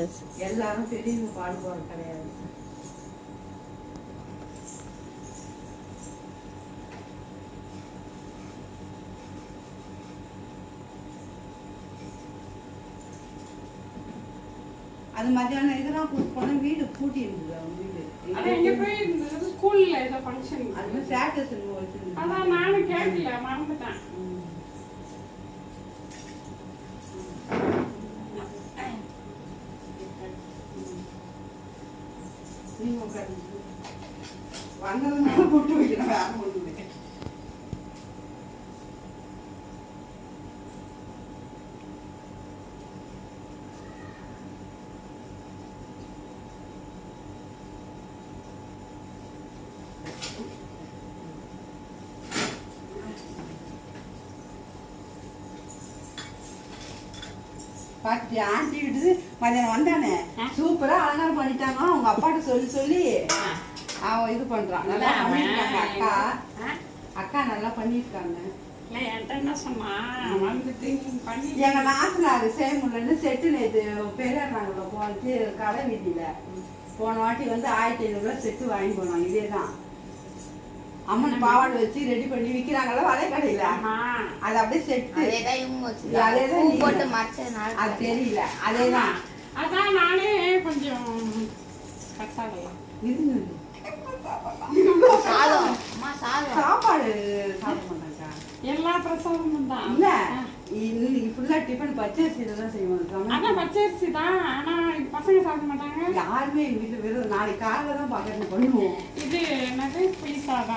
Status. எல்லாரும் பெரியவங்க பாடுவாங்க கிடையாது. அது மத்தியானம் இதெல்லாம் கூட்டு போனா வீடு பூட்டி இருந்தது. அவங்க வீடு எங்க போய் ஸ்கூல்ல ஏதோ ஃபங்க்ஷன் அது ஸ்டேட்டஸ் வச்சிருந்தது. அதான் நானும் கேட்கல, மறந்துட்டேன். நீங்க வந்ததுனால போட்டு வைக்கிறேன். வேற ஒண்ணு பாட்டி ஆண்டி விடுது மதியானம் வந்தானே சூப்பரா அலங்காரம் பண்ணிட்டாங்க. அவங்க அப்பாட்ட சொல்லி சொல்லி அவன் இது பண்றான். நல்லா பண்ணிருக்காங்க அக்கா. அக்கா நல்லா பண்ணிருக்காங்க. எங்க நாத்தனாரு சேமுல்லன்னு செட்டு நேற்று பெரியாருனாங்கள போனது கடை வீதியில போன வாட்டி வந்து 1500 செட்டு வாங்கி போனோம். இதேதான் அம்மன் பாவாடை வச்சு ரெடி பண்ணி விக்கிறாங்கல்ல வளைக்கடையில. அது அப்படியே செட்டு அது தெரியல. அதேதான் அதான் நானே கொஞ்சம் சாப்பாடு சாப்பிட மாட்டாங்க. எல்லா பிரசாதமும் தான் இல்ல இன்னைக்கு ஃபுல்லா டிஃபன் பச்சரிசியில தான் செய்வாங்க. ஆனா பச்சரிசி தான். ஆனா பசங்க சாப்பிட மாட்டாங்க. யாருமே எங்க வீட்டுல வெறும் நாளைக்கு காலையில தான் பாக்கறது பண்ணுவோம். இது என்னது புளி சாதம்.